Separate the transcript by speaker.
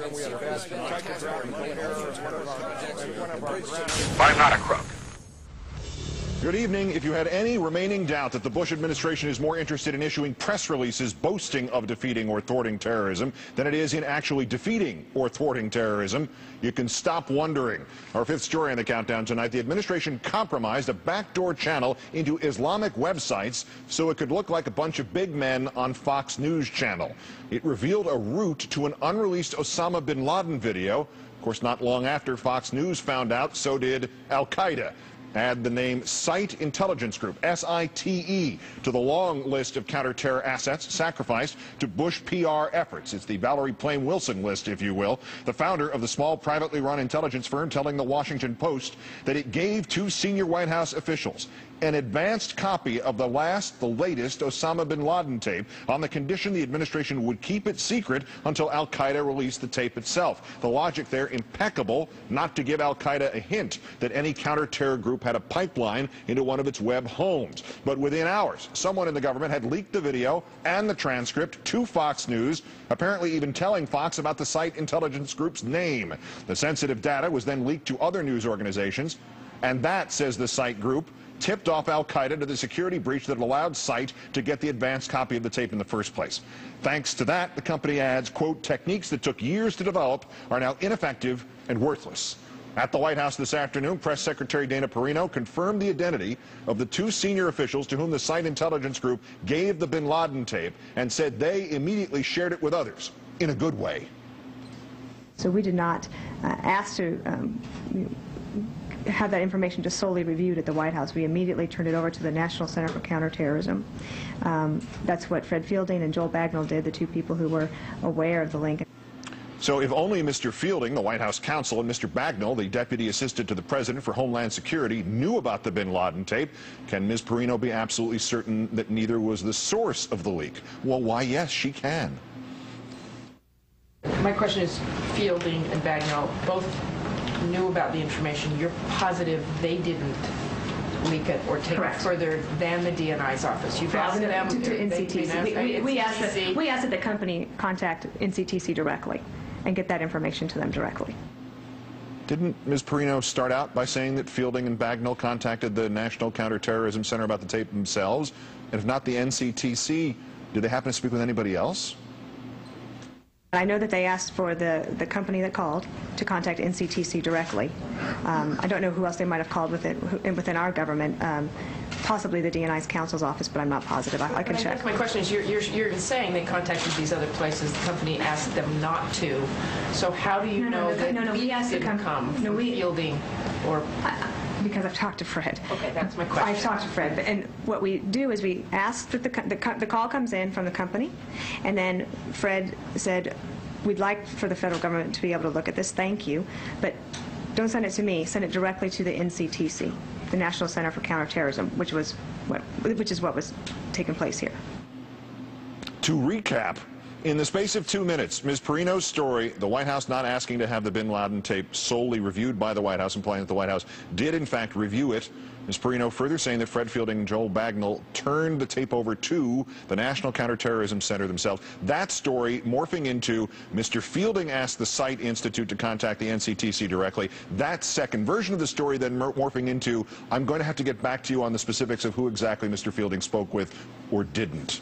Speaker 1: I'm
Speaker 2: not a crook.
Speaker 3: Good evening. If you had any remaining doubt that the Bush administration is more interested in issuing press releases boasting of defeating or thwarting terrorism than it is in actually defeating or thwarting terrorism, you can stop wondering. Our fifth story on the countdown tonight, the administration compromised a backdoor channel into Islamic websites so it could look like a bunch of big men on Fox News channel. It revealed a route to an unreleased Osama bin Laden video. Of course, not long after Fox News found out, so did Al-Qaeda. Add the name Site Intelligence Group, SITE, to the long list of counter-terror assets sacrificed to Bush PR efforts. It's the Valerie Plame Wilson list, if you will. The founder of the small privately run intelligence firm telling the Washington Post that it gave two senior White House officials an advanced copy of the latest Osama bin Laden tape on the condition the administration would keep it secret until Al-Qaeda released the tape itself. The logic there impeccable, not to give Al-Qaeda a hint that any counter-terror group had a pipeline into one of its web homes. But within hours, someone in the government had leaked the video and the transcript to Fox News, apparently even telling Fox about the Site Intelligence Group's name. The sensitive data was then leaked to other news organizations, and that, says the Site Group, tipped off Al-Qaeda to the security breach that allowed Site to get the advanced copy of the tape in the first place. Thanks to that, the company adds, quote, techniques that took years to develop are now ineffective and worthless. At the White House this afternoon, Press Secretary Dana Perino confirmed the identity of the two senior officials to whom the Site Intelligence Group gave the bin Laden tape and said they immediately shared it with others in a good way.
Speaker 4: So we did not ask to have that information just solely reviewed at the White House. We immediately turned it over to the National Center for Counterterrorism. That's what Fred Fielding and Joel Bagnall did, the two people who were aware of the link.
Speaker 3: So if only Mr. Fielding, the White House counsel, and Mr. Bagnall, the deputy assistant to the president for Homeland Security, knew about the bin Laden tape, can Ms. Perino be absolutely certain that neither was the source of the leak? Well, why, yes, she can.
Speaker 5: My question is, Fielding and Bagnall both knew about the information. You're positive they didn't leak it or take
Speaker 4: Correct.
Speaker 5: it further than the DNI's office? You've asked them
Speaker 4: to NCTC. We asked that the company contact NCTC directly and get that information to them directly.
Speaker 3: Didn't Ms. Perino start out by saying that Fielding and Bagnall contacted the National Counterterrorism Center about the tape themselves? And if not the NCTC, did they happen to speak with anybody else?
Speaker 4: I know that they asked for the company that called to contact NCTC directly. I don't know who else they might have called within our government, possibly the DNI's counsel's office, but I'm not positive. I can check.
Speaker 5: My question is, you're saying they contacted these other places. The company asked them not to. So how do you know that leaks didn't come from Fielding or...
Speaker 4: Because I've talked to Fred.
Speaker 5: Okay, that's my question.
Speaker 4: I've talked to Fred, and what we do is we ask that the call comes in from the company, and then Fred said, we'd like for the federal government to be able to look at this, thank you, but don't send it to me, send it directly to the NCTC, the National Center for Counterterrorism, which is what was taking place here.
Speaker 3: To recap, in the space of 2 minutes, Ms. Perino's story, the White House not asking to have the bin Laden tape solely reviewed by the White House, implying that the White House did in fact review it. Ms. Perino further saying that Fred Fielding and Joel Bagnall turned the tape over to the National Counterterrorism Center themselves. That story morphing into Mr. Fielding asked the Site Institute to contact the NCTC directly. That second version of the story then morphing into, I'm going to have to get back to you on the specifics of who exactly Mr. Fielding spoke with or didn't.